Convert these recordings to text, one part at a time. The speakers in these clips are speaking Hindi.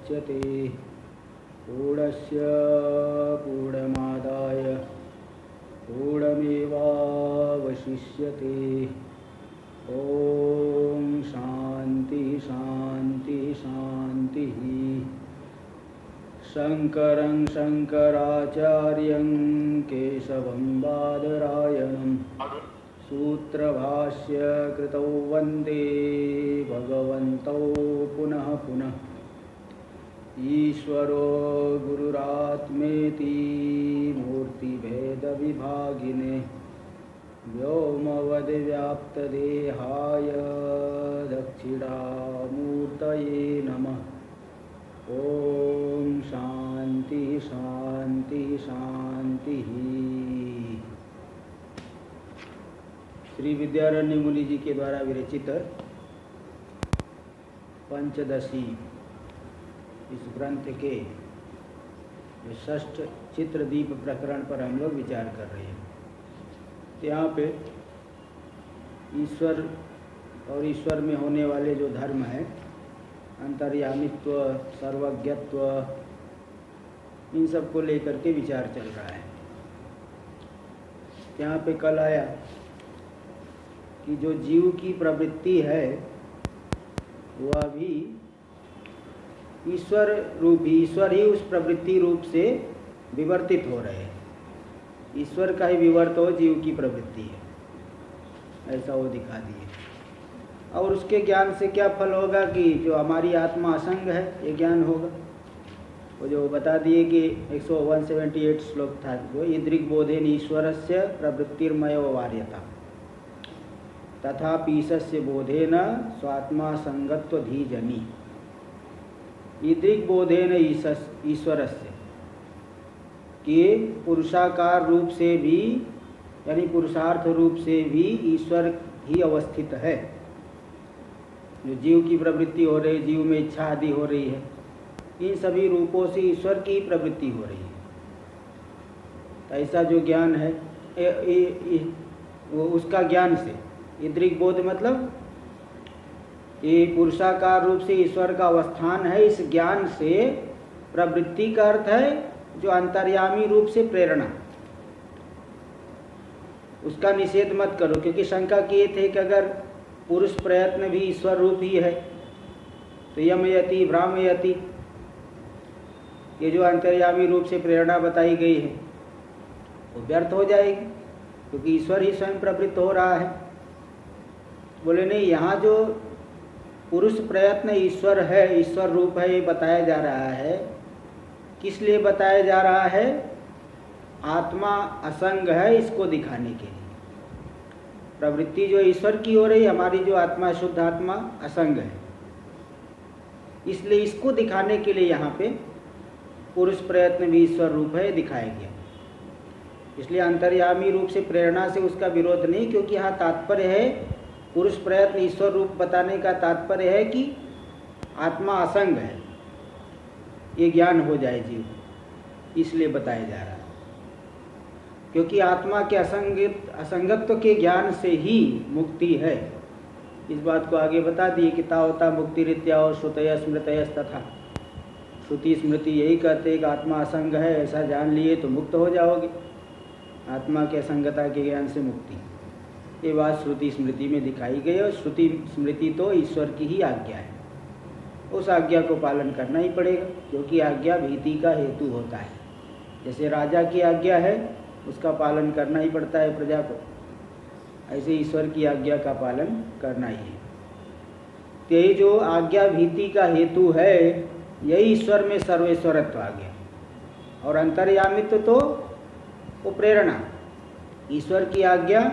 मुच्यते पूर्णस्य पूर्णमादाय पूर्णमेवावशिष्यते। ओम शांति शांति शांति। शंकरं शंकराचार्यं केशवं बादरायणं सूत्रभाष्य कृतौ वन्दे भगवन्तौ पुनः पुनः। ईश्वरो गुरुरात्मेति मूर्तिभेदविभागिने व्योमवद्व्याप्तदेहाय दक्षिणामूर्तये नमः। ओम शांति शांति शांति। श्री विद्यारण्य मुनि जी के द्वारा विरचित पंचदशी इस ग्रंथ के षष्ठ चित्रदीप प्रकरण पर हम लोग विचार कर रहे हैं। यहाँ पे ईश्वर और ईश्वर में होने वाले जो धर्म है, अंतर्यामित्व, सर्वज्ञत्व, इन सब को लेकर के विचार चल रहा है। यहाँ पे कल आया कि जो जीव की प्रवृत्ति है वह भी ईश्वर ही उस प्रवृत्ति रूप से विवर्तित हो रहे हैं। ईश्वर का ही विवर्त हो जीव की प्रवृत्ति है, ऐसा वो दिखा दिए। और उसके ज्ञान से क्या फल होगा कि जो हमारी आत्मा असंग है ये ज्ञान होगा। वो जो बता दिए कि 178 श्लोक था वो ईदृग् बोधेन ईश्वरस्य प्रवृत्तिर्मयो वार्यता तथापि ईशस्य बोधेन स्वात्मा संगत्व धीजनी। ईदृग् बोधेन ईश्वरस्य कि पुरुषाकार रूप से भी यानी पुरुषार्थ रूप से भी ईश्वर ही अवस्थित है। जो जीव की प्रवृत्ति हो रही है, जीव में इच्छा आदि हो रही है, इन सभी रूपों से ईश्वर की प्रवृत्ति हो रही है। ऐसा जो ज्ञान है वो उसका ज्ञान से ईदृग् बोध मतलब ये पुरुषाकार रूप से ईश्वर का अवस्थान है। इस ज्ञान से प्रवृत्ति का अर्थ है जो अंतर्यामी रूप से प्रेरणा, उसका निषेध मत करो। क्योंकि शंका किए थे कि अगर पुरुष प्रयत्न भी ईश्वर रूप ही है तो यमयति भ्रामयति, ये जो अंतर्यामी रूप से प्रेरणा बताई गई है वो व्यर्थ हो जाएगी क्योंकि ईश्वर ही स्वयं प्रवृत्त हो रहा है। बोले नहीं, यहाँ जो पुरुष प्रयत्न ईश्वर है, ईश्वर रूप है, ये बताया जा रहा है। किस लिए बताया जा रहा है? आत्मा असंग है इसको दिखाने के लिए। प्रवृत्ति जो ईश्वर की हो रही, हमारी जो आत्मा शुद्ध आत्मा असंग है, इसलिए इसको दिखाने के लिए यहाँ पे पुरुष प्रयत्न भी ईश्वर रूप है दिखाया गया। इसलिए अंतर्यामी रूप से प्रेरणा से उसका विरोध नहीं, क्योंकि यहाँ तात्पर्य है पुरुष प्रयत्न ईश्वर रूप बताने का तात्पर्य है कि आत्मा असंग है, ये ज्ञान हो जाए जीव, इसलिए बताया जा रहा है। क्योंकि आत्मा के असंगत्व के ज्ञान से ही मुक्ति है। इस बात को आगे बता दिए कि तावता मुक्ति रीत्या और श्रुतय स्मृतय तथा। श्रुति स्मृति यही कहते हैं कि आत्मा असंग है, ऐसा जान लिए तो मुक्त हो जाओगे। आत्मा के असंगता के ज्ञान से मुक्ति, ये बात श्रुति स्मृति में दिखाई गई। और श्रुति स्मृति तो ईश्वर की ही आज्ञा है, उस आज्ञा को पालन करना ही पड़ेगा, क्योंकि आज्ञा भीति का हेतु होता है। जैसे राजा की आज्ञा है उसका पालन करना ही पड़ता है प्रजा को, ऐसे ईश्वर की आज्ञा का पालन करना ही है। यही जो आज्ञा भीति का हेतु है, यही ईश्वर में सर्वेश्वरत्व आ गया। और अंतर्यामित्व तो वो प्रेरणा, ईश्वर की आज्ञा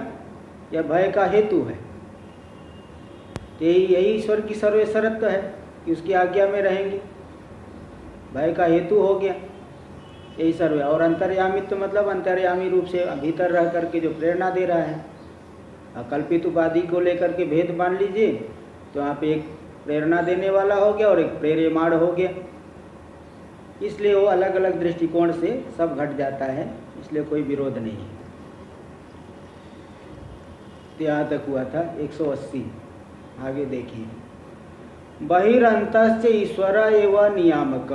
या भय का हेतु है। यही ईश्वर की सर्वेश्वरत्व है कि उसकी आज्ञा में रहेंगे, भय का हेतु हो गया, यही सर्व। और अंतर्यामित्व मतलब अंतर्यामी रूप से भीतर रह करके जो प्रेरणा दे रहा है। अकल्पित उपाधि को लेकर के भेद मान लीजिए तो यहाँ पे एक प्रेरणा देने वाला हो गया और एक प्रेर्यमाण हो गया। इसलिए वो अलग अलग दृष्टिकोण से सब घट जाता है, इसलिए कोई विरोध नहीं है। यहाँ तक हुआ था 180। आगे देखिए, बहिरंतश्च ईश्वर एवं नियामक,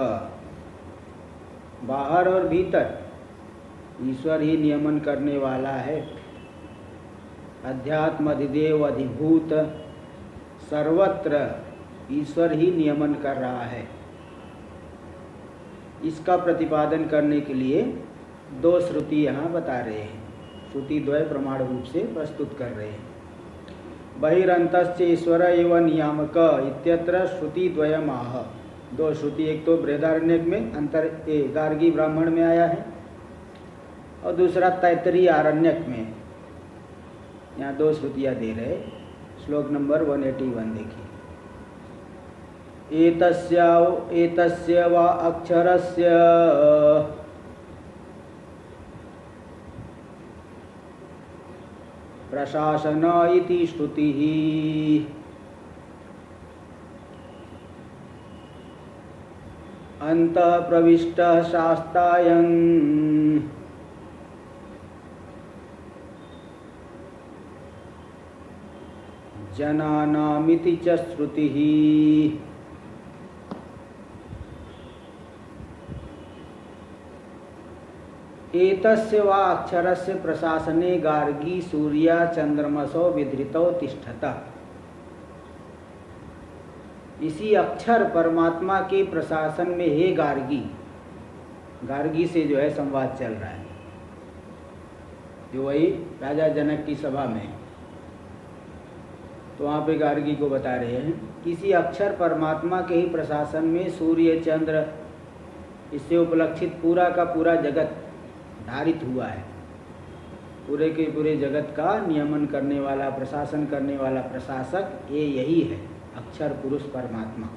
बाहर और भीतर ईश्वर ही नियमन करने वाला है। अध्यात्म अधिदेव अधिभूत, सर्वत्र ईश्वर ही नियमन कर रहा है। इसका प्रतिपादन करने के लिए दो श्रुति यहाँ बता रहे हैं, श्रुति द्वय प्रमाण रूप से प्रस्तुत कर रहे हैं। बहिरंतश्च ईश्वर एवं नियामक इत्यत्र श्रुति द्वयम् आह। दो श्रुति, एक तो बृहदारण्यक में गार्गी ब्राह्मण में आया है और दूसरा तैत्तरीय आरण्यक में। यहाँ दो श्रुतियाँ दे रहे। श्लोक नंबर 181 देखिए। एतस्य वा अक्षरस्य प्रशासन इति श्रुतिः अन्तः प्रविष्टः शास्तायं जनानामिति च श्रुतिः। एतस्य वा अक्षरस्य प्रशासने गार्गी सूर्या चंद्रमसो विधृतौ तिष्ठता। इसी अक्षर परमात्मा के प्रशासन में हे गार्गी, गार्गी से जो है संवाद चल रहा है, जो वही राजा जनक की सभा में। तो वहाँ पे गार्गी को बता रहे हैं किसी अक्षर परमात्मा के ही प्रशासन में सूर्य चंद्र, इससे उपलक्षित पूरा का पूरा जगत धारित हुआ है। पूरे के पूरे जगत का नियमन करने वाला, प्रशासन करने वाला प्रशासक ये यही है, अक्षर पुरुष परमात्मा।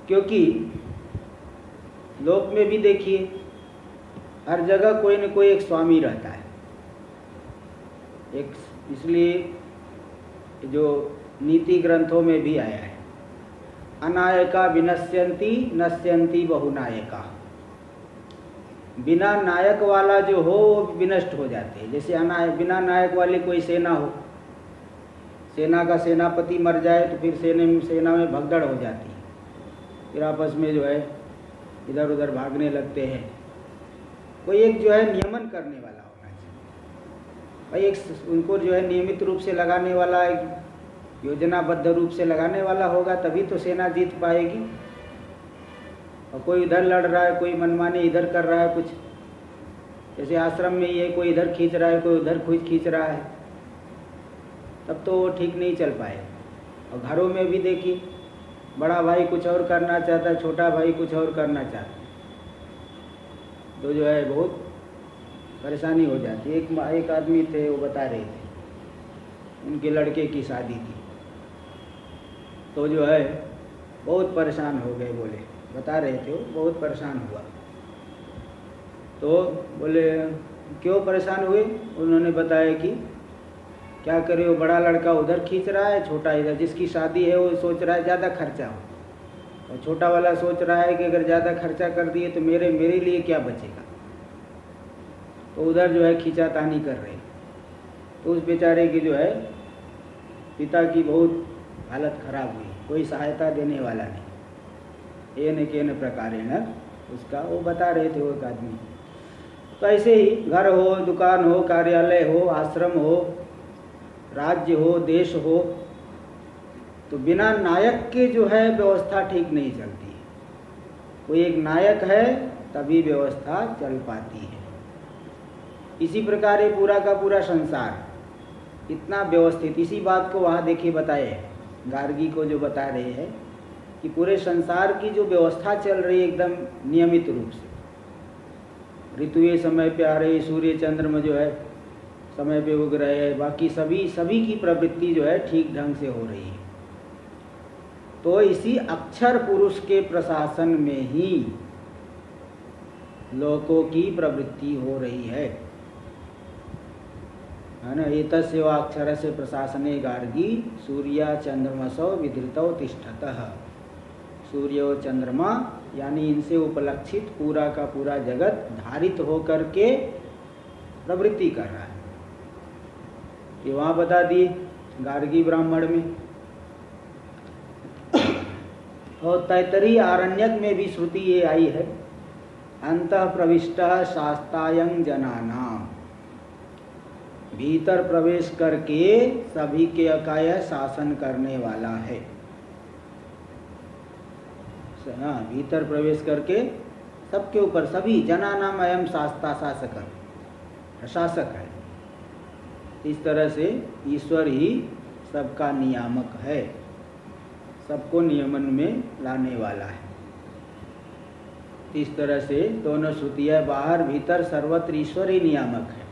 क्योंकि लोक में भी देखिए हर जगह कोई न कोई एक स्वामी रहता है। एक इसलिए जो नीति ग्रंथों में भी आया है, अनायका विनश्यन्ति नश्यन्ति बहुनायका। बिना नायक वाला जो हो वो विनष्ट हो जाते हैं। जैसे बिना नायक वाली कोई सेना हो, सेना का सेनापति मर जाए तो फिर सेना में भगदड़ हो जाती है, फिर आपस में जो है इधर उधर भागने लगते हैं। कोई एक जो है नियमन करने वाला होना चाहिए भाई, एक उनको जो है नियमित रूप से लगाने वाला, एक योजनाबद्ध रूप से लगाने वाला होगा, तभी तो सेना जीत पाएगी। और कोई इधर लड़ रहा है, कोई मनमाने इधर कर रहा है, कुछ जैसे आश्रम में ये कोई इधर खींच रहा है, कोई उधर खींच रहा है, तब तो वो ठीक नहीं चल पाए। और घरों में भी देखिए, बड़ा भाई कुछ और करना चाहता है, छोटा भाई कुछ और करना चाहता है, तो जो है बहुत परेशानी हो जाती है। एक आदमी थे, वो बता रहे थे उनके लड़के की शादी थी, तो जो है बहुत परेशान हो गए। बोले बता रहे थे वो बहुत परेशान हुआ। तो बोले क्यों परेशान हुए? उन्होंने बताया कि क्या करे, वो बड़ा लड़का उधर खींच रहा है, छोटा इधर। जिसकी शादी है वो सोच रहा है ज़्यादा खर्चा हो, और छोटा वाला सोच रहा है कि अगर ज़्यादा खर्चा कर दिए तो मेरे लिए क्या बचेगा। तो उधर जो है खींचातानी कर रहे। तो उस बेचारे की जो है पिता की बहुत हालत खराब हुई, कोई सहायता देने वाला नहीं। एन केन प्रकारेण उसका वो बता रहे थे वो एक आदमी। तो ऐसे ही घर हो, दुकान हो, कार्यालय हो, आश्रम हो, राज्य हो, देश हो, तो बिना नायक के जो है व्यवस्था ठीक नहीं चलती है। कोई एक नायक है तभी व्यवस्था चल पाती है। इसी प्रकार ये पूरा का पूरा संसार इतना व्यवस्थित, इसी बात को वहाँ देखिए बताए गार्गी को जो बता रहे हैं कि पूरे संसार की जो व्यवस्था चल रही है एकदम नियमित रूप से। ऋतुएं समय पे आ रही, सूर्य चंद्रमा जो है समय पे उग रहे हैं, बाकी सभी की प्रवृत्ति जो है ठीक ढंग से हो रही है। तो इसी अक्षर पुरुष के प्रशासन में ही लोकों की प्रवृत्ति हो रही है ना। एतस्य वा अक्षरस्य प्रशासने गार्गी सूर्या चंद्रमसो विधृतौ तिष्ठतः। सूर्य और चंद्रमा यानी इनसे उपलक्षित पूरा का पूरा जगत धारित होकर के प्रवृत्ति कर रहा है। ये वहाँ बता दिए गार्गी ब्राह्मण में। और तैतरीय आरण्यक में भी श्रुति ये आई है, अंतः प्रविष्टः शास्तायं जनानां, भीतर प्रवेश करके सभी के का यह शासन करने वाला है। हाँ, भीतर प्रवेश करके सबके ऊपर, सभी जनानाम अयम शास्ता शासक, प्रशासक है। इस तरह से ईश्वर ही सबका नियामक है, सबको नियमन में लाने वाला है। इस तरह से दोनों श्रुतियाँ बाहर भीतर सर्वत्र ईश्वर ही नियामक है।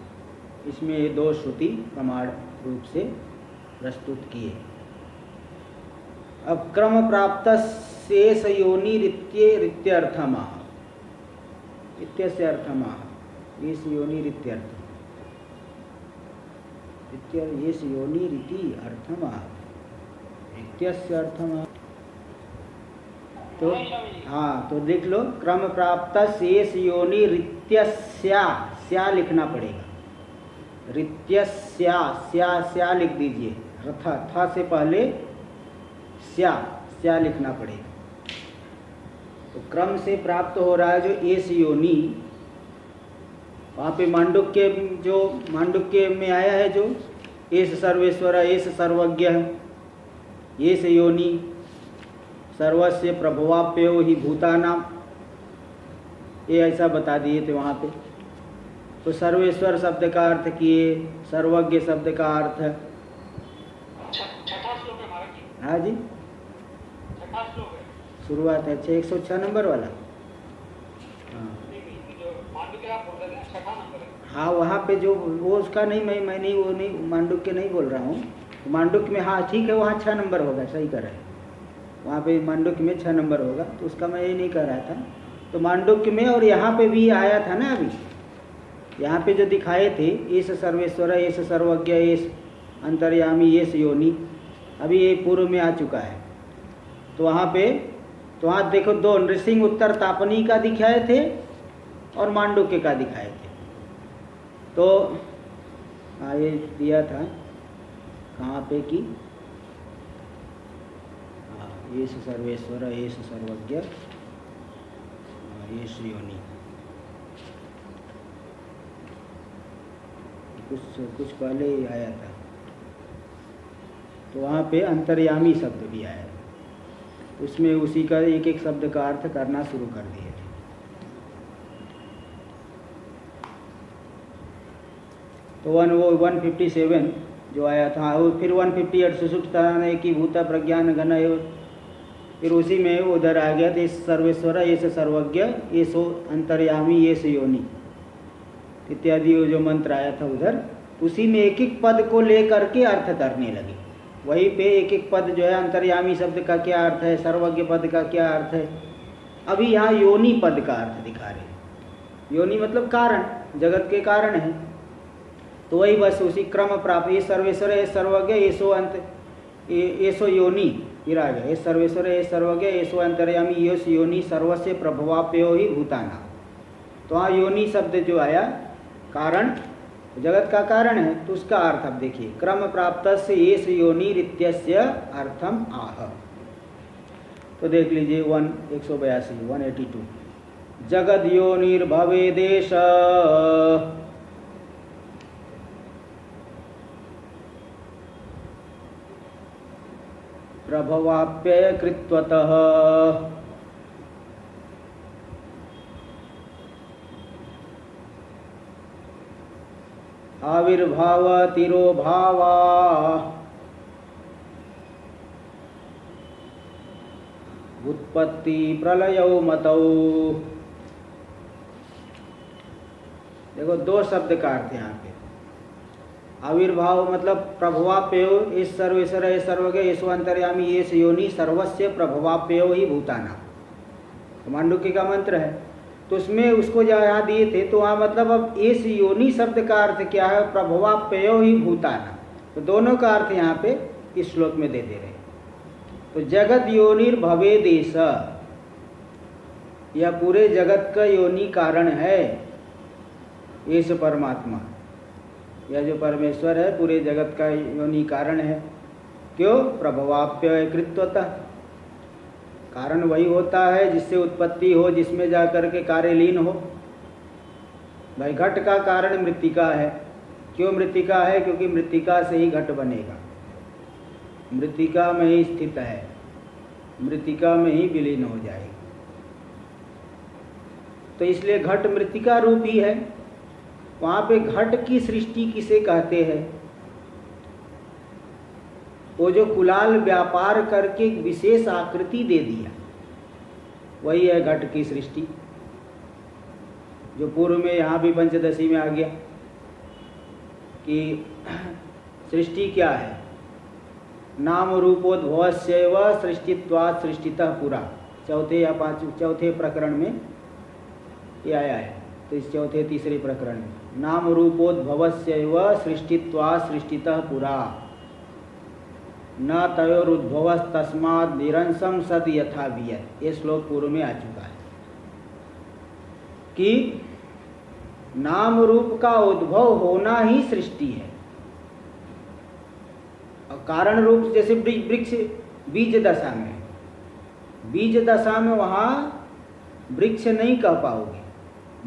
इसमें ये दो श्रुति प्रमाण रूप से प्रस्तुत किए। अब क्रम प्राप्त शेष योनि रित्यर्थमाह, इत्यस्य अर्थमाह, येष योनि रित्यर्थ, येष योनि रिति अर्थमाह, इत्यस्य अर्थमाह। तो हाँ, तो देख लो, क्रम प्राप्त शेष योनि रित्यस्या, स्या लिखना पड़ेगा, रित्यस्या, स्या लिख दीजिए, था से पहले स्या लिखना पड़ेगा। तो क्रम से प्राप्त हो रहा है जो एस योनि, वहाँ पे मांडुक्य में आया है जो एस सर्वेश्वर, एस सर्वज्ञ, एस योनि सर्वस्य प्रभवाप्यो ही भूतानाम, ये ऐसा बता दिए थे वहाँ पे। तो सर्वेश्वर शब्द का अर्थ किए, सर्वज्ञ शब्द का अर्थ, छठा श्लोक है महाराज जी। हाँ जी, छठा श्लोक है, शुरुआत है। अच्छा, 106 नंबर वाला। हाँ जो मांडुक्य आप बोल रहे हैं छठा नंबर है। हाँ, वहाँ पे जो वो उसका नहीं, मैं नहीं, वो नहीं, मांडुक्य नहीं बोल रहा हूँ। मांडुक्य में हाँ ठीक है, वहाँ 6 नंबर होगा, सही कर रहे हैं। वहाँ पे मांडुक्य में 6 नंबर होगा, तो उसका मैं ये नहीं कर रहा था। तो मांडुक्य में और यहाँ पे भी आया था ना, अभी यहाँ पे जो दिखाए थे, एस सर्वेश्वर, एस सर्वज्ञ, एस अंतर्यामी, एस योनि, अभी ये पूर्व में आ चुका है। तो वहाँ देखो, दो नृसिंह उत्तर तापनी का दिखाए थे और मांडुक्य का दिखाए थे। तो हाँ, ये दिया था कहाँ पे कि एस सर्वेश्वर, एस सर्वज्ञ, एस योनि, कुछ पहले ही आया था। तो वहाँ पे अंतर्यामी शब्द भी आया, उसमें उसी का एक एक शब्द का अर्थ करना शुरू कर दिए थे। तो 157 जो आया था, वो फिर 158 सुसुप्त है कि भूता प्रज्ञान घन है, फिर उसी में उधर आ गया था सर्वेश्वर, ये सर्वज्ञ, ये सो अंतर्यामी, ये से योनि इत्यादि जो मंत्र आया था उधर, उसी में एक एक पद को लेकर के अर्थ करने लगे। वहीं पे एक एक पद जो है, अंतर्यामी शब्द का क्या अर्थ है, सर्वज्ञ पद का क्या अर्थ है। अभी यहाँ योनि पद का अर्थ दिखा रहे हैं। योनि मतलब कारण, जगत के कारण है। तो वही बस उसी क्रम प्राप्त, ये सर्वेश्वर, ये सर्वज्ञ, ये सो योनि, फिर आ गया ये सर्वेश्वर, ये सर्वज्ञ, ये सो अंतर्यामी, ये योनि सर्वस्य प्रभवाप्यो ही भूताना। तो वहाँ योनि शब्द जो आया, कारण, जगत का कारण है, तो उसका अर्थ अब देखिए, क्रम प्राप्त से एस योनि रित्यस्य अर्थम आह। तो देख लीजिए 182 जगद योनिर्भवे देश प्रभवाप्यय कृत्वतः आविर्भाव तिरोभावा उत्पत्ति प्रलयो मतौ। देखो, दो शब्द का अर्थ यहाँ पे। आविर्भाव मतलब प्रभवाप्यो, इस सर्वेश्वर, ये सर्वज्ञ, ये अंतर्यामी, ये योनि सर्वस्य प्रभवाप्यो ही भूताना, मांडुक्य का मंत्र है। तो उसमें उसको यहाँ दिए थे, तो वहाँ मतलब अब इस योनि शब्द का अर्थ क्या है, प्रभवाप्यो ही भूताना। तो दोनों का अर्थ यहाँ पे इस श्लोक में दे रहे हैं। तो जगत योनिर्भवे देश, यह पूरे जगत का योनि कारण है। इस परमात्मा, यह जो परमेश्वर है, पूरे जगत का योनि कारण है। क्यों? प्रभवाप्य कृत्वतः, कारण वही होता है जिससे उत्पत्ति हो, जिसमें जाकर के कार्य लीन हो। भाई घट का कारण मृत्तिका है। क्यों मृत्तिका है? क्योंकि मृत्तिका से ही घट बनेगा, मृत्तिका में ही स्थित है, मृत्तिका में ही विलीन हो जाएगी। तो इसलिए घट मृत्तिका रूप ही है। वहाँ पे घट की सृष्टि किसे कहते हैं? वो जो कुलाल व्यापार करके एक विशेष आकृति दे दिया, वही है घट की सृष्टि। जो पूर्व में यहाँ भी पंचदशी में आ गया कि सृष्टि क्या है? नाम रूपोद्भवस्यैव सृष्टित्वात् सृष्टितः पुरा, चौथे या चौथे प्रकरण में ये आया है। तो इस चौथे तीसरे प्रकरण में नाम रूपोद्भवस्यैव सृष्टित्वात् सृष्टितः पुरा न तयोरुद्भवस्तस्मात् निरंसम सद यथा वियत्। ये श्लोक पूर्व में आ चुका है कि नाम रूप का उद्भव होना ही सृष्टि है। और कारण रूप जैसे वृक्ष बीज दशा में, बीज दशा में वहाँ वृक्ष नहीं कह पाओगे।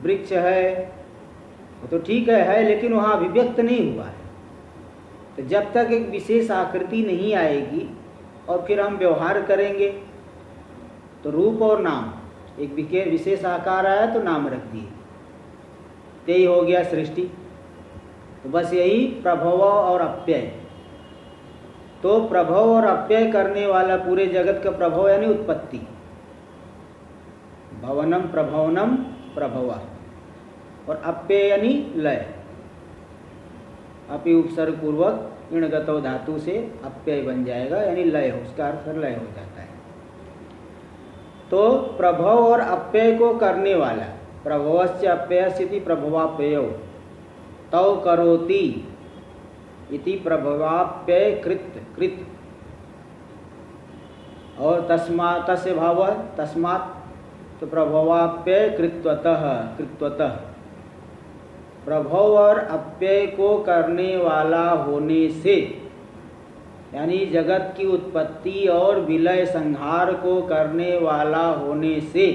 वृक्ष है वो तो ठीक है, लेकिन वहाँ अभिव्यक्त नहीं हुआ है। तो जब तक एक विशेष आकृति नहीं आएगी और फिर हम व्यवहार करेंगे, तो रूप और नाम, एक विशेष आकार आया तो नाम रख दिए, यही हो गया सृष्टि। तो बस यही प्रभव और अप्यय। तो प्रभव और अप्यय करने वाला पूरे जगत का प्रभव यानी उत्पत्ति, भवनम प्रभवनम प्रभवा, और अप्यय यानी लय। अपि उपसर्ग पूर्वक इणगतो धातु से अप्यय बन जाएगा, यानी लय हो, उसका अर्थ लय हो जाता है। तो प्रभव और अप्यय को करने वाला, प्रभवस्य अप्ययस्यति प्रभवाप्ययो तौ करोति इति प्रभवाप्यय कृत। और तस्मात् तस्य भाव तस्मात्, तो प्रभवाप्यय कृत्वतः प्रभव और अप्यय को करने वाला होने से, यानी जगत की उत्पत्ति और विलय संहार को करने वाला होने से,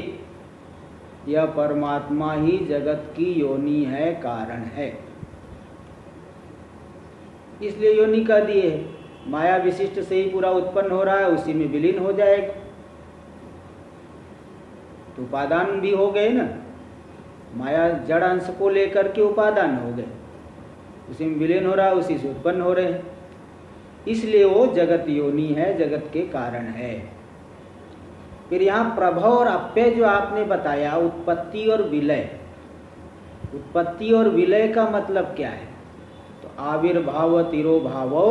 यह परमात्मा ही जगत की योनि है, कारण है। इसलिए योनि कह दिए है। माया विशिष्ट से ही पूरा उत्पन्न हो रहा है, उसी में विलीन हो जाएगा। तो उपादान भी हो गए ना, माया जड़ अंश को लेकर के उपादान हो गए, उसी में विलीन हो रहा है, उसी से उत्पन्न हो रहे हैं। इसलिए वो जगत योनि है, जगत के कारण है। फिर यहाँ प्रभव और अप्यय जो आपने बताया, उत्पत्ति और विलय। उत्पत्ति और विलय का मतलब क्या है? तो आविर्भाव तिरोभावो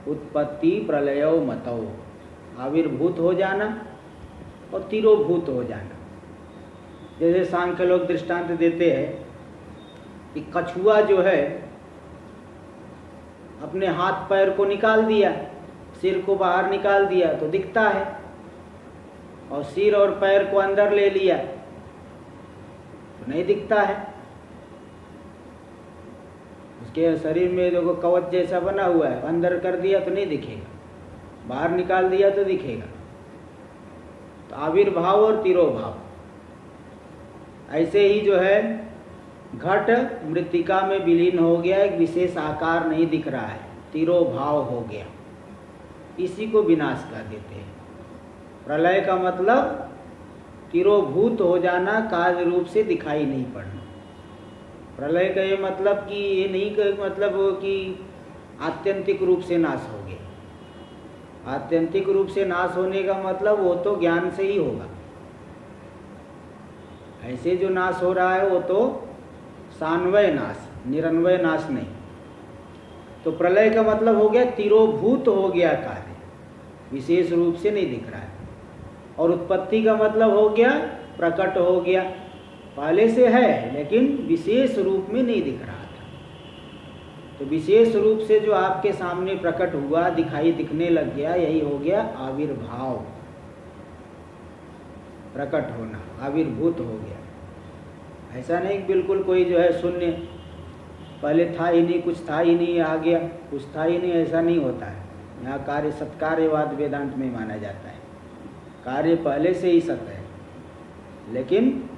उत्पत्ति प्रलयो मतौ, आविर्भूत हो जाना और तिरोभूत हो जाना। जैसे सांख्य लोग दृष्टांत देते हैं कि कछुआ जो है अपने हाथ पैर को निकाल दिया, सिर को बाहर निकाल दिया तो दिखता है, और सिर और पैर को अंदर ले लिया तो नहीं दिखता है। उसके शरीर में देखो कवच जैसा बना हुआ है, अंदर कर दिया तो नहीं दिखेगा, बाहर निकाल दिया तो दिखेगा। तो आविर्भाव और तिरोभाव, ऐसे ही जो है घट मृत्तिका में विलीन हो गया, एक विशेष आकार नहीं दिख रहा है, तिरोभाव हो गया, इसी को विनाश कर देते हैं। प्रलय का मतलब तिरोभूत हो जाना, कार्य रूप से दिखाई नहीं पड़ना। प्रलय का ये मतलब कि ये नहीं कि मतलब कि आत्यंतिक रूप से नाश हो गया। आत्यंतिक रूप से नाश होने का मतलब वो तो ज्ञान से ही होगा। ऐसे जो नाश हो रहा है वो तो सान्वय नाश, निरन्वय नाश नहीं। तो प्रलय का मतलब हो गया तिरोभूत हो गया कार्य, विशेष रूप से नहीं दिख रहा है। और उत्पत्ति का मतलब हो गया प्रकट हो गया, पहले से है लेकिन विशेष रूप में नहीं दिख रहा था। तो विशेष रूप से जो आपके सामने प्रकट हुआ, दिखाई दिखने लग गया, यही हो गया आविर्भाव, प्रकट होना, आविर्भूत हो गया। ऐसा नहीं बिल्कुल कोई जो है शून्य, पहले था ही नहीं, कुछ था ही नहीं, आ गया, कुछ था ही नहीं, ऐसा नहीं होता है। यहाँ कार्य सत्कार्यवाद वेदांत में माना जाता है। कार्य पहले से ही सत है, लेकिन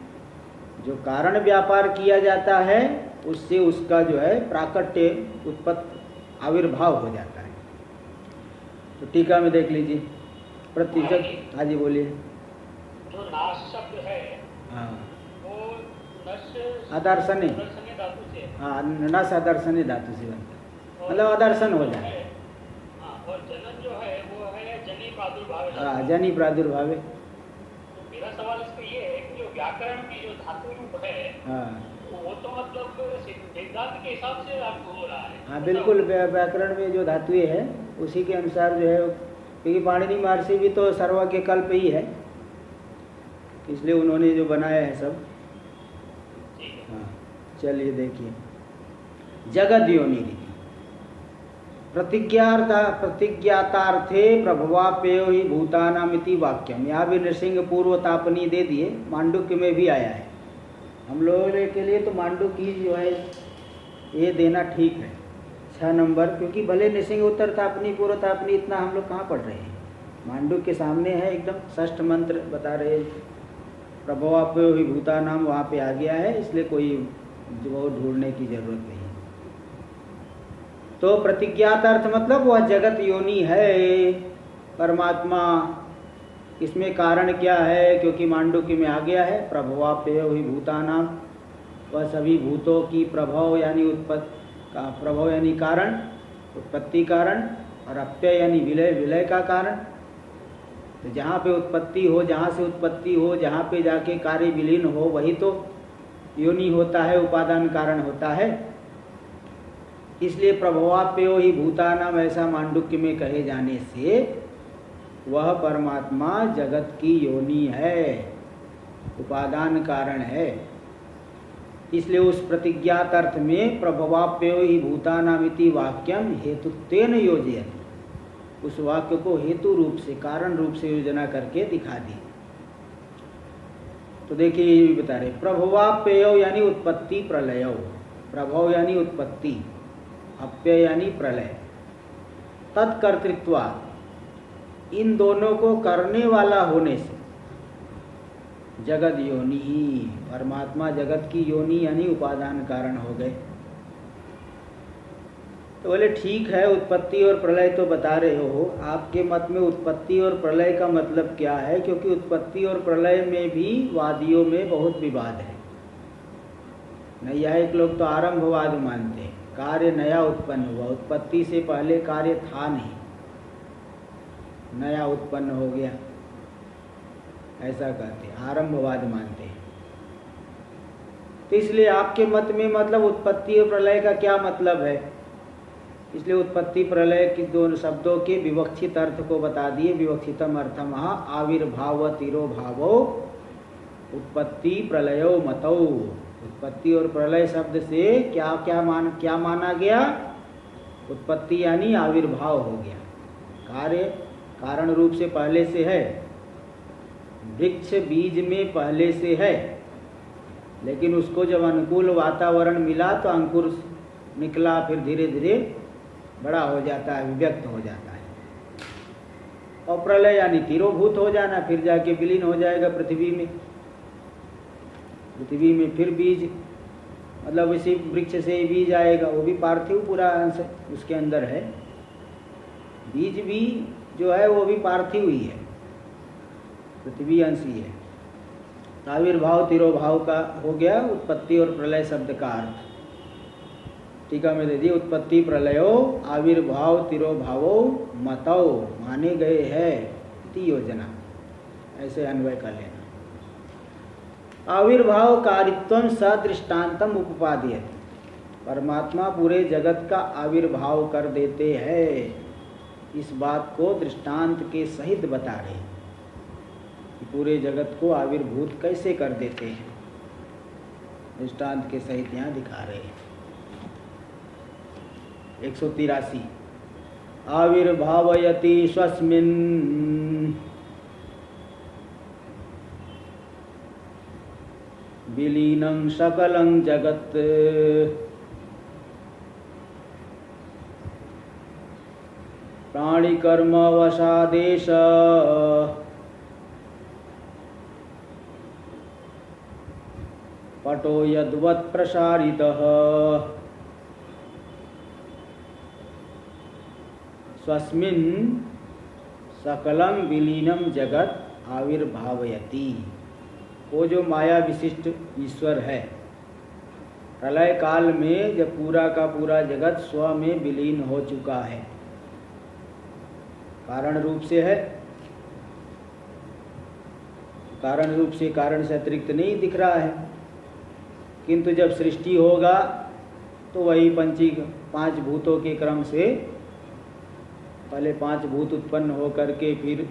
जो कारण व्यापार किया जाता है उससे उसका जो है प्राकट्य उत्पत्ति आविर्भाव हो जाता है। तो टीका में देख लीजिए प्रतिशत। हाँ जी बोलिए। जो नाश शब्द है हाँ वो नश आदर्शने, दर्शनीय धातु से, हाँ नस आदर्शने धातु से बनता है, मतलब आदर्शन हो जाए। हाँ, और जनन जो है वो है जनी प्रादुर्भाव। हाँ जनी प्रादुर्भाव। तो मेरा सवाल इसमें ये है कि जो व्याकरण में जो धातु रूप है हाँ वो तो मतलब सिद्धांत के हिसाब से आपको हो रहा है। हाँ बिल्कुल, व्याकरण में जो धातुएं है उसी के अनुसार जो है, क्योंकि पाणिनि महर्षि भी तो सर्वज्ञ कल्प ही है, इसलिए उन्होंने जो बनाया है सब। हाँ चलिए देखिए, जगद योनि रीति प्रतिज्ञातार्थे प्रभवाप्ययो ही भूतानामिति वाक्यम। यहाँ भी नृसिंह पूर्व तापनी दे दिए, मांडुक्य में भी आया है। हम लोगों के लिए तो मांडुक्य ही जो है ये देना ठीक है 6 नंबर, क्योंकि भले नृसिंह उत्तर तापनी पूर्व तापनी इतना हम लोग कहाँ पढ़ रहे हैं, मांडुक्य के सामने है एकदम। षष्ठ मंत्र बता रहे प्रभवाप्यो ही भूतानाम, वहाँ पे आ गया है, इसलिए कोई जो वो ढूंढने की जरूरत नहीं। तो प्रतिज्ञात अर्थ मतलब वह जगत योनि है परमात्मा। इसमें कारण क्या है, क्योंकि मांडुक्य में आ गया है प्रभवाप्यो ही भूतानाम, वह सभी भूतों की प्रभव यानी उत्पत्ति का, प्रभव यानी कारण, उत्पत्ति कारण, और अप्यय यानी विलय, विलय का कारण। तो जहाँ पे उत्पत्ति हो, जहाँ से उत्पत्ति हो, जहाँ पे जाके कार्य विलीन हो, वही तो योनि होता है, उपादान कारण होता है। इसलिए प्रभवाप्यो ही भूतानाम ऐसा मांडुक्य में कहे जाने से वह परमात्मा जगत की योनि है, उपादान कारण है। इसलिए उस प्रतिज्ञात अर्थ में प्रभवाप्यो ही भूतानामिति वाक्यम हेतुत्वेन योजयति, उस वाक्य को हेतु रूप से, कारण रूप से योजना करके दिखा दी। तो देखिए ये भी बता रहे, प्रभवाप्यो यानी उत्पत्ति प्रलयो, प्रभव यानी उत्पत्ति, अप्यय यानी प्रलय, तत्कर्तृत्वा, इन दोनों को करने वाला होने से जगद योनि, परमात्मा जगत की योनि यानी उपादान कारण हो गए। तो बोले ठीक है, उत्पत्ति और प्रलय तो बता रहे हो, आपके मत में उत्पत्ति और प्रलय का मतलब क्या है? क्योंकि उत्पत्ति और प्रलय में भी वादियों में बहुत विवाद है। नैयायिक लोग तो आरंभवाद मानते हैं, कार्य नया उत्पन्न हुआ, उत्पत्ति से पहले कार्य था नहीं, नया उत्पन्न हो गया, ऐसा कहते हैं, आरंभवाद मानते हैं। तो इसलिए आपके मत में मतलब उत्पत्ति और प्रलय का क्या मतलब है? इसलिए उत्पत्ति प्रलय की दोनों शब्दों के विवक्षित अर्थ को बता दिए। विवक्षितम अर्थम आविर्भाव तिरोभावो उत्पत्ति प्रलयो मतौ। उत्पत्ति और प्रलय शब्द से क्या माना गया? उत्पत्ति यानी आविर्भाव हो गया, कार्य कारण रूप से पहले से है, वृक्ष बीज में पहले से है, लेकिन उसको जब अनुकूल वातावरण मिला तो अंकुर निकला, फिर धीरे धीरे बड़ा हो जाता है, व्यक्त हो जाता है। और प्रलय यानी तिरोभूत हो जाना, फिर जाके विलीन हो जाएगा पृथ्वी में। पृथ्वी में फिर बीज, मतलब इसी वृक्ष से ही बीज आएगा, वो भी पार्थिव पूरा अंश उसके अंदर है। बीज भी जो है वो भी पार्थिव ही है, पृथ्वी अंश ही है। आविर्भाव तिरोभाव का हो गया उत्पत्ति और प्रलय शब्द का अर्थ। टीका में दे दिए, उत्पत्ति प्रलयो आविर्भाव तिरोभावो मतौ माने गए है इति योजना, ऐसे अन्वय कर लेना। आविर्भाव कारित्वम सदृष्टान्तम उपपाद्यते, परमात्मा पूरे जगत का आविर्भाव कर देते हैं, इस बात को दृष्टांत के सहित बता रहे हैं कि पूरे जगत को आविर्भूत कैसे कर देते हैं, दृष्टांत के सहित यहाँ दिखा रहे हैं। 183 आविर्भावयति स्वस्मिन् विलीनं सकलं जगत् प्राणिकर्मवशादेश पटो यद्वत् प्रसारितः स्वस्मिन् सकलं विलीनम जगत आविर्भावयति। वो जो माया विशिष्ट ईश्वर है, प्रलय काल में जब पूरा का पूरा जगत स्व में विलीन हो चुका है, कारण रूप से है, कारण रूप से कारण से अतिरिक्त नहीं दिख रहा है, किंतु जब सृष्टि होगा तो वही पांच भूतों के क्रम से पहले 5 भूत उत्पन्न हो करके फिर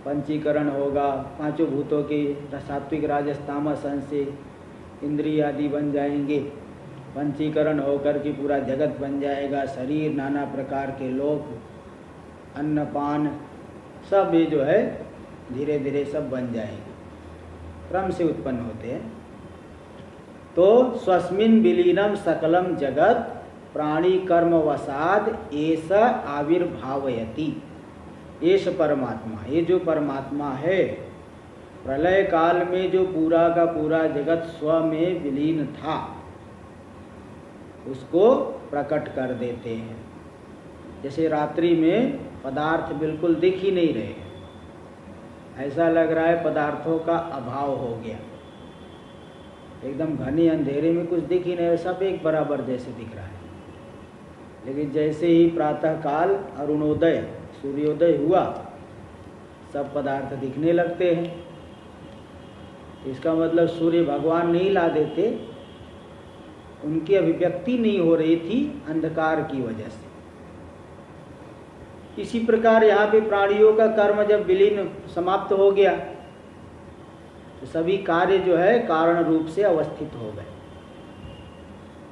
पंचीकरण होगा, पांचों भूतों के सात्विक राजस तामस अंश से इंद्रिय आदि बन जाएंगे, पंचीकरण होकर के पूरा जगत बन जाएगा, शरीर नाना प्रकार के लोक अन्न पान सब ये जो है धीरे धीरे सब बन जाएंगे, क्रम से उत्पन्न होते हैं। तो स्वस्मिन् विलीनम सकलम जगत प्राणी कर्म वसाद एष आविर्भावयति। एष परमात्मा, ये जो परमात्मा है प्रलय काल में जो पूरा का पूरा जगत स्व में विलीन था उसको प्रकट कर देते हैं। जैसे रात्रि में पदार्थ बिल्कुल दिख ही नहीं रहे, ऐसा लग रहा है पदार्थों का अभाव हो गया, एकदम घने अंधेरे में कुछ दिख ही नहीं, सब एक बराबर जैसे दिख रहा है। लेकिन जैसे ही प्रातः काल अरुणोदय सूर्योदय हुआ सब पदार्थ दिखने लगते हैं। इसका मतलब सूर्य भगवान नहीं ला देते, उनकी अभिव्यक्ति नहीं हो रही थी अंधकार की वजह से। इसी प्रकार यहाँ पे प्राणियों का कर्म जब विलीन समाप्त हो गया तो सभी कार्य जो है कारण रूप से अवस्थित हो गए,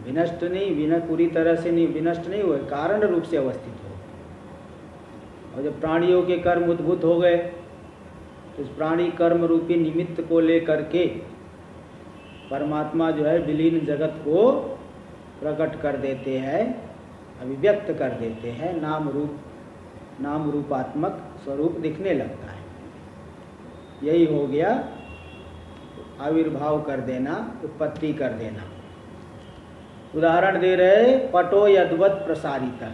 विनष्ट नहीं, पूरी तरह से नहीं विनष्ट नहीं हुए, कारण रूप से अवस्थित हो गए। और जब प्राणियों के कर्म उद्भूत हो गए तो इस प्राणी कर्म रूपी निमित्त को लेकर के परमात्मा जो है विलीन जगत को प्रकट कर देते हैं, अभिव्यक्त कर देते हैं, नाम रूपात्मक स्वरूप दिखने लगता है। यही हो गया आविर्भाव कर देना, उत्पत्ति कर देना। उदाहरण दे रहे पटो यद्वत् प्रसारितः,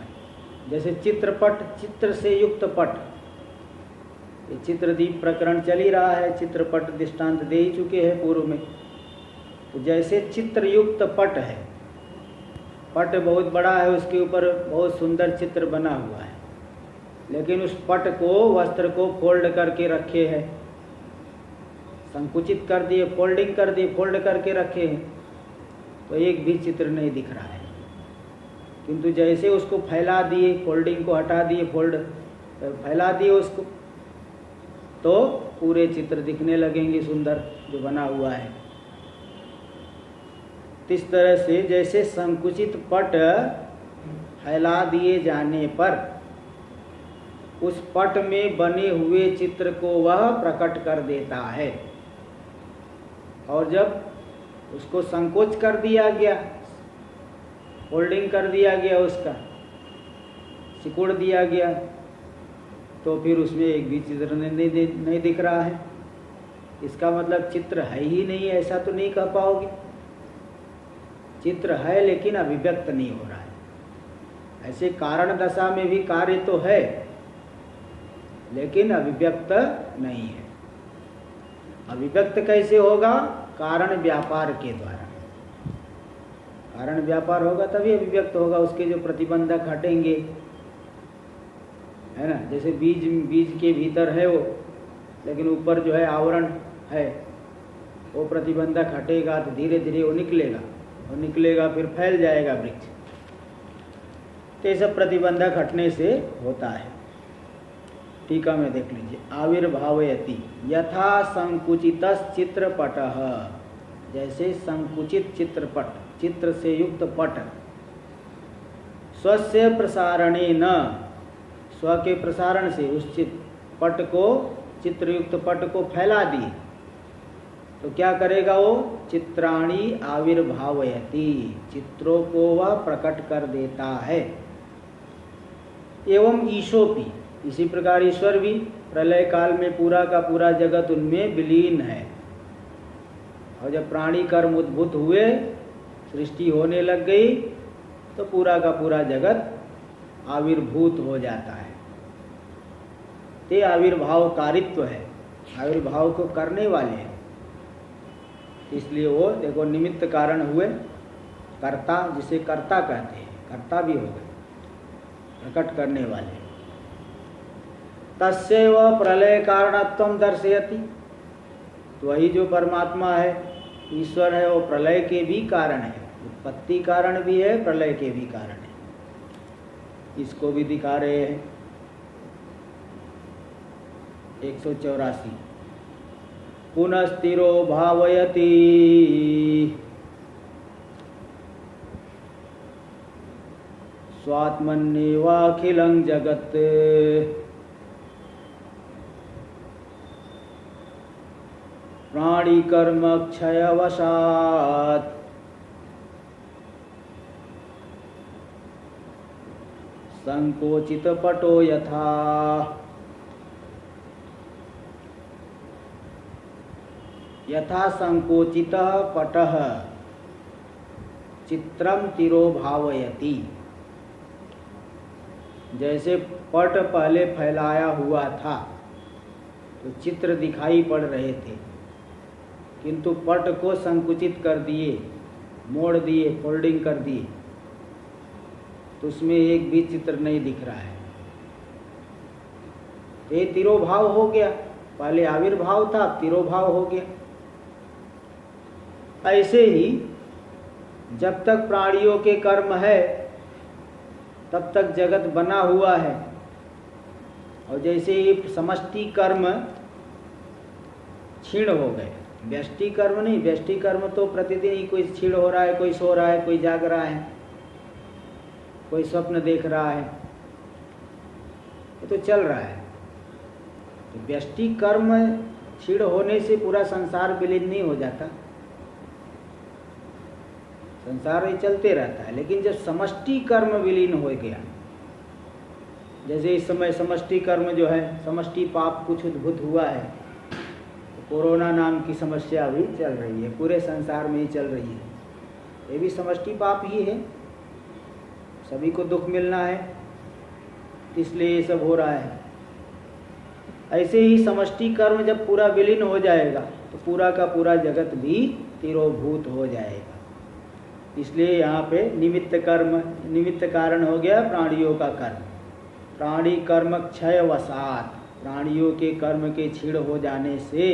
जैसे चित्रपट, चित्र से युक्त पट, ये चित्रदीप प्रकरण चल ही रहा है, चित्रपट दृष्टांत दे ही चुके हैं पूर्व में। तो जैसे चित्रयुक्त पट है, पट बहुत बड़ा है, उसके ऊपर बहुत सुंदर चित्र बना हुआ है, लेकिन उस पट को वस्त्र को फोल्ड करके रखे हैं, संकुचित कर दिए, फोल्डिंग कर दिए, फोल्ड करके रखे हैं, तो एक भी चित्र नहीं दिख रहा है। किंतु जैसे उसको फैला दिए, फोल्डिंग को हटा दिए, फैला दिए उसको, तो पूरे चित्र दिखने लगेंगे सुंदर जो बना हुआ है। इस तरह से जैसे संकुचित पट फैला दिए जाने पर उस पट में बने हुए चित्र को वह प्रकट कर देता है, और जब उसको संकोच कर दिया गया, फोल्डिंग कर दिया गया, उसका सिकुड़ दिया गया, तो फिर उसमें एक भी चित्र नहीं दिख रहा है। इसका मतलब चित्र है ही नहीं, ऐसा तो नहीं कह पाओगे। चित्र है लेकिन अभिव्यक्त नहीं हो रहा है। ऐसे कारण दशा में भी कार्य तो है लेकिन अभिव्यक्त नहीं है। अभिव्यक्त कैसे होगा? कारण व्यापार के द्वारा। कारण व्यापार होगा तभी अभिव्यक्त होगा, उसके जो प्रतिबंधक हटेंगे, है ना। जैसे बीज के भीतर है वो, लेकिन ऊपर जो है आवरण है, वो प्रतिबंधक हटेगा तो धीरे धीरे वो निकलेगा, और निकलेगा फिर फैल जाएगा वृक्ष। तो ये सब प्रतिबंधक हटने से होता है। टीका में देख लीजिए, आविर्भावयति यथा संकुचित चित्रपटः, जैसे संकुचित चित्रपट, चित्र से युक्त पट, स्वस्य प्रसारणेन, स्व के प्रसारण से उस पट को, चित्रयुक्त पट को फैला दिए, तो क्या करेगा वो? चित्राणि आविर्भावयति, चित्रों को वह प्रकट कर देता है। एवं ईशोपि, इसी प्रकार ईश्वर भी प्रलय काल में पूरा का पूरा जगत उनमें विलीन है, और जब प्राणी कर्म उद्भूत हुए, सृष्टि होने लग गई, तो पूरा का पूरा जगत आविर्भूत हो जाता है। ते आविर्भाव कारित्व है, आविर्भाव को करने वाले हैं, इसलिए वो देखो निमित्त कारण हुए, कर्ता, जिसे कर्ता कहते हैं, कर्ता भी हो गए, प्रकट करने वाले। तस्यैव प्रलय कारणत्वं दर्शयति, तो वही जो परमात्मा है, ईश्वर है, वो प्रलय के भी कारण है, उत्पत्ति कारण भी है, प्रलय के भी कारण है। इसको भी दिखा रहे हैं 184। पुनस्थिरो भावयति स्वात्मन्येवाखिलं जगत् प्राणी कर्म क्षयवशात् संकोचित पटो यथा यथा संकोचित पटः चित्रम तिरो भावयति, जैसे पट पहले फैलाया हुआ था तो चित्र दिखाई पड़ रहे थे, किंतु पट को संकुचित कर दिए, मोड़ दिए, फोल्डिंग कर दिए, तो उसमें एक भी चित्र नहीं दिख रहा है। ये तिरोभाव हो गया, पहले आविर्भाव था, अब तिरोभाव हो गया। ऐसे ही जब तक प्राणियों के कर्म है तब तक जगत बना हुआ है, और जैसे ही समष्टि कर्म क्षीण हो गए, व्यष्टि कर्म नहीं, व्यष्टि कर्म तो प्रतिदिन ही कोई क्षीण हो रहा है, कोई सो रहा है, कोई जाग रहा है, कोई स्वप्न देख रहा है, ये तो चल रहा है। तो व्यष्टि कर्म क्षीण होने से पूरा संसार विलीन नहीं हो जाता, संसार ही चलते रहता है। लेकिन जब समष्टि कर्म विलीन हो गया, जैसे इस समय समष्टि कर्म जो है, समष्टि पाप कुछ उद्भूत हुआ है, तो कोरोना नाम की समस्या भी चल रही है, पूरे संसार में ही चल रही है, ये भी समष्टि पाप ही है, सभी को दुख मिलना है, इसलिए ये सब हो रहा है। ऐसे ही समष्टि कर्म जब पूरा विलीन हो जाएगा तो पूरा का पूरा जगत भी तिरोभूत हो जाएगा। इसलिए यहाँ पे निमित्त कर्म, निमित्त कारण हो गया प्राणियों का कर्म। प्राणी कर्म क्षय वसात, प्राणियों के कर्म के क्षीण हो जाने से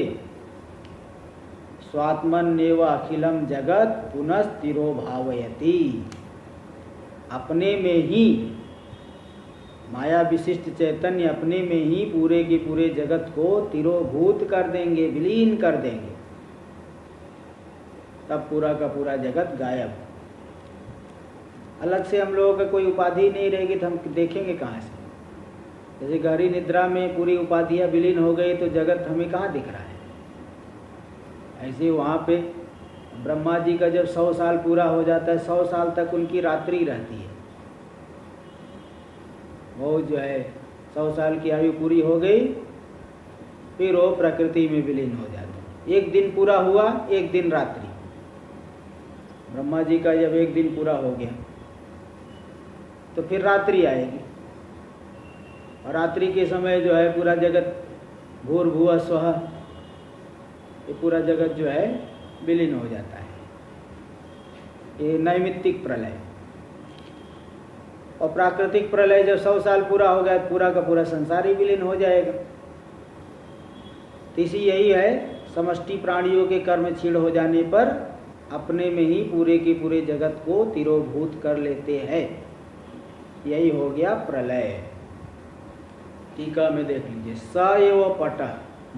स्वात्मन्येव अखिलम जगत पुनस्थिरो भावयति, अपने में ही माया विशिष्ट चैतन्य अपने में ही पूरे के पूरे जगत को तिरोभूत कर देंगे, विलीन कर देंगे, तब पूरा का पूरा जगत गायब। अलग से हम लोगों का कोई उपाधि नहीं रहेगी तो हम देखेंगे कहाँ से? जैसे गहरी निद्रा में पूरी उपाधियाँ विलीन हो गई तो जगत हमें कहाँ दिख रहा है? ऐसे वहाँ पे ब्रह्मा जी का जब 100 साल पूरा हो जाता है, 100 साल तक उनकी रात्रि रहती है। वो जो है 100 साल की आयु पूरी हो गई, फिर वो प्रकृति में विलीन हो जाता है। एक दिन पूरा हुआ, एक दिन रात्रि। ब्रह्मा जी का जब एक दिन पूरा हो गया तो फिर रात्रि आएगी, और रात्रि के समय जो है पूरा जगत भूर्भुवः स्वः, ये पूरा जगत जो है विलीन हो जाता है। ये नैमित्तिक प्रलय। और प्राकृतिक प्रलय जब 100 साल पूरा हो गया, पूरा का पूरा संसार ही विलीन हो जाएगा। तो इसी यही है, समष्टि प्राणियों के कर्म क्षीण हो जाने पर अपने में ही पूरे के पूरे जगत को तिरोभूत कर लेते हैं। यही हो गया प्रलय। टीका में देख लीजिए, स एव पट,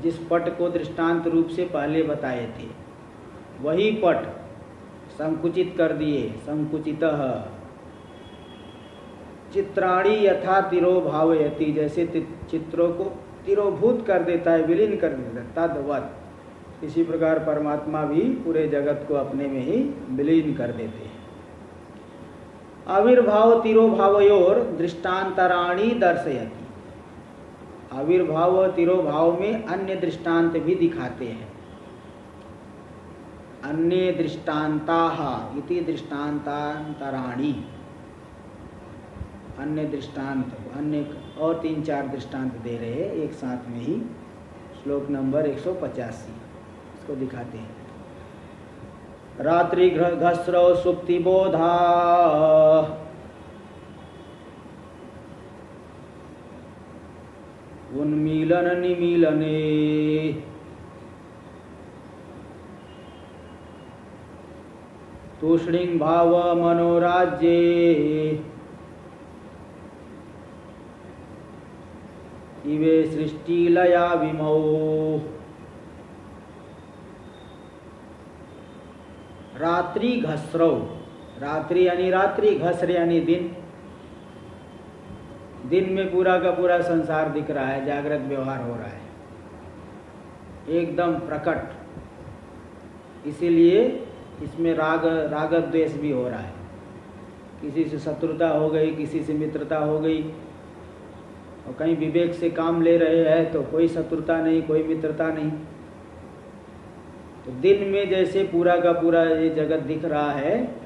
जिस पट को दृष्टांत रूप से पहले बताए थे वही पट संकुचित कर दिए, संकुचितः। चित्राणि यथा तिरो भावयति, जैसे चित्रों को तिरोभूत कर देता है, विलीन कर देता है, तद्वत् इसी प्रकार परमात्मा भी पूरे जगत को अपने में ही विलीन कर देते हैं। आविर्भाव तिरोभावयोर दृष्टांतराणि दर्शयति, आविर्भाव और तिरोभाव में अन्य दृष्टांत भी दिखाते हैं। अन्ये दृष्टांताः इति दृष्टांतांतराणि। अन्य दृष्टांत, अन्य और 3-4 दृष्टांत दे रहे हैं एक साथ में ही। श्लोक नंबर 185 इसको दिखाते हैं। रात्रि घस्रौ सुप्ति बोधा उन्मीलन निमीलने तूष्णीं भाव मनोराज्ये इवे सृष्टिलया विमौ। रात्रि घस्रौ, रात्रि यानी रात्रि, घस्र यानी दिन। दिन में पूरा का पूरा संसार दिख रहा है, जागृत व्यवहार हो रहा है एकदम प्रकट। इसीलिए इसमें राग द्वेष भी हो रहा है। किसी से शत्रुता हो गई, किसी से मित्रता हो गई, और कहीं विवेक से काम ले रहे हैं तो कोई शत्रुता नहीं, कोई मित्रता नहीं। तो दिन में जैसे पूरा का पूरा ये जगत दिख रहा है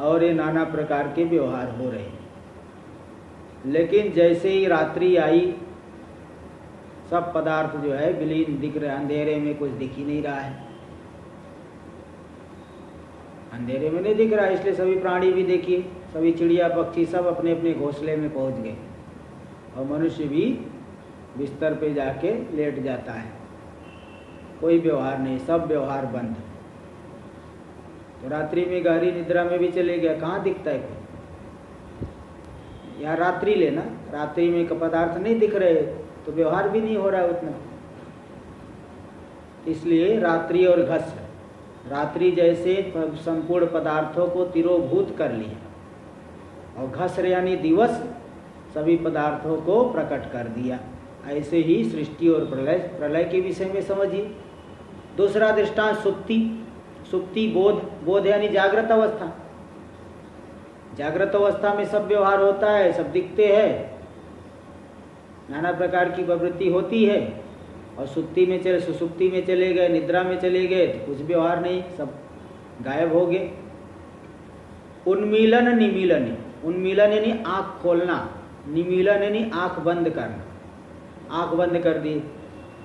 और ये नाना प्रकार के व्यवहार हो रहे हैं, लेकिन जैसे ही रात्रि आई सब पदार्थ जो है विलीन दिख रहे, अंधेरे में कुछ दिख ही नहीं रहा है। अंधेरे में नहीं दिख रहा है, इसलिए सभी प्राणी भी देखिए, सभी चिड़िया पक्षी सब अपने अपने घोंसले में पहुंच गए, और मनुष्य भी बिस्तर पे जाके लेट जाता है। कोई व्यवहार नहीं, सब व्यवहार बंद। तो रात्रि में गहरी निद्रा में भी चले गया, कहाँ दिखता है कोई। यहाँ रात्रि लेना, रात्रि में पदार्थ नहीं दिख रहे तो व्यवहार भी नहीं हो रहा है उतना। इसलिए रात्रि और घस, रात्रि जैसे संपूर्ण पदार्थों को तिरोभूत कर लिया, और घस्र यानी दिवस सभी पदार्थों को प्रकट कर दिया। ऐसे ही सृष्टि और प्रलय के विषय में समझिए। दूसरा दृष्टांत सुप्ति, सुप्ति बोध, बोध यानी जागृत अवस्था। जागृत अवस्था में सब व्यवहार होता है, सब दिखते हैं, नाना प्रकार की प्रवृत्ति होती है। और सुप्ति में चले गए, निद्रा में चले गए तो कुछ व्यवहार नहीं, सब गायब हो गए। उन्मीलन निमीलन, उन्मीलन यानी आँख खोलना, निमीलन यानी आँख बंद करना। आँख बंद कर दी,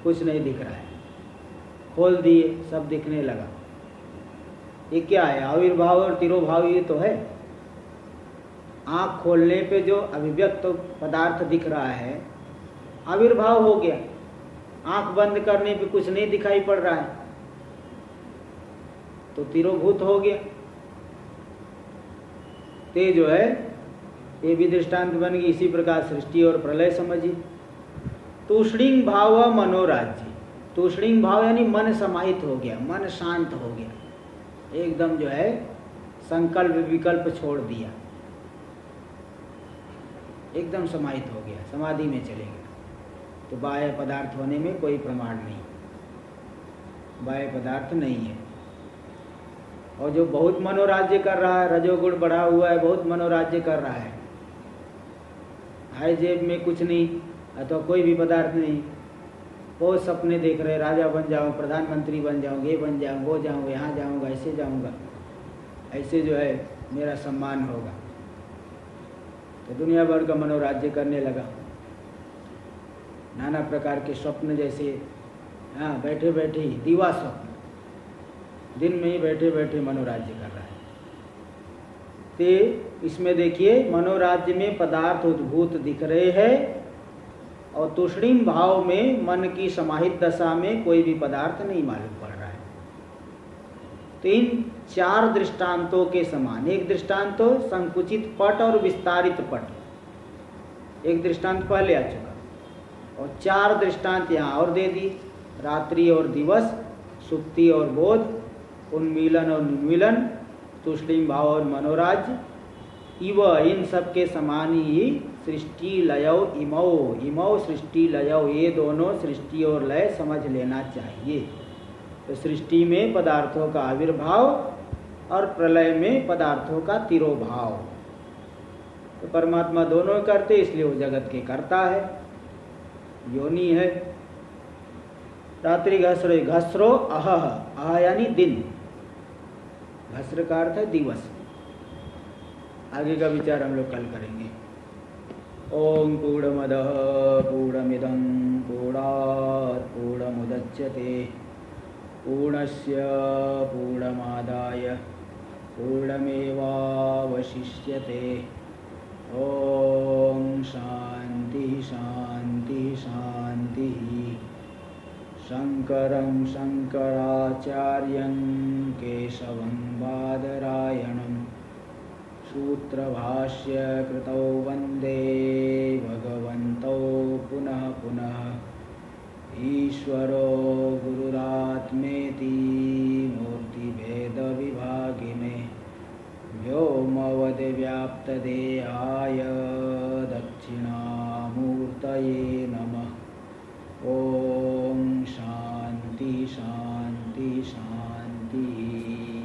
कुछ नहीं दिख रहा है, खोल दिए, सब दिखने लगा। ये क्या है? आविर्भाव और तिरोभाव ये तो है। आँख खोलने पे जो अभिव्यक्त पदार्थ दिख रहा है, आविर्भाव हो गया। आँख बंद करने पे कुछ नहीं दिखाई पड़ रहा है तो तिरोभूत हो गया। ते जो है ये भी दृष्टांत बन गई। इसी प्रकार सृष्टि और प्रलय समझिए। तूष्णीं भाव मनोराज्य, तूष्णीं भाव यानी मन समाहित हो गया, मन शांत हो गया, एकदम जो है संकल्प विकल्प छोड़ दिया, एकदम समाहित हो गया, समाधि में चले गए। तो बाह्य पदार्थ होने में कोई प्रमाण नहीं, बाह्य पदार्थ नहीं है। और जो बहुत मनोराज्य कर रहा है, रजोगुण बढ़ा हुआ है, बहुत मनोराज्य कर रहा है, जेब में कुछ नहीं अथवा कोई भी पदार्थ नहीं, बहुत सपने देख रहे, राजा बन जाऊँ, प्रधानमंत्री बन जाऊँ, ये बन जाऊँ, वो जाऊँगा, यहाँ जाऊँगा, ऐसे जाऊँगा, ऐसे जो है मेरा सम्मान होगा। तो दुनिया भर का मनोराज्य करने लगा, नाना प्रकार के स्वप्न, जैसे हाँ बैठे बैठे ही दीवा स्वप्न, दिन में ही बैठे बैठे मनोराज्य कर रहा है। तो इसमें देखिए मनोराज्य में पदार्थ उद्भूत दिख रहे हैं, और तूष्णीं भाव में मन की समाहित दशा में कोई भी पदार्थ नहीं मालूम पड़ रहा है। तो इन 4 दृष्टांतों के समान, एक दृष्टांत तो संकुचित पट और विस्तारित पट, एक दृष्टांत पहले आ चुका, और 4 दृष्टांत यहाँ और दे दी। रात्रि और दिवस, सुप्ति और बोध, उन्मीलन और निमीलन, तूष्णीं भाव और मनोराज्य, इव इन सब के समान ही सृष्टि लयो इमौ, इमौ सृष्टि लयो, ये दोनों सृष्टि और लय समझ लेना चाहिए। तो सृष्टि में पदार्थों का आविर्भाव और प्रलय में पदार्थों का तिरोभाव। तो परमात्मा दोनों करते, इसलिए वो जगत के कर्ता है, योनि है। रात्रि घस्रो, घस्रो अह, अह यानी दिन, भस्र का अर्थ है दिवस। आगे का विचार हम लोग कल करेंगे। ओम पूर्णमदः पूर्णमिदं पूर्णात् पूर्णमुदच्यते पूर्णस्य पूर्णमादाय पूर्णमेवावशिष्यते। ओम शांति शांति शांति। शंकरं शंकराचार्यं केशवं बादरायणं सूत्रभाष्य कृतौ वन्दे भगवन्तौ पुनः पुनः। ईश्वरो गुरुरात्मेति मूर्तिभेदविभागिने व्योमवद्व्याप्तदेहाय दक्षिणामूर्तये नमः। ओम शांति शांति शांति।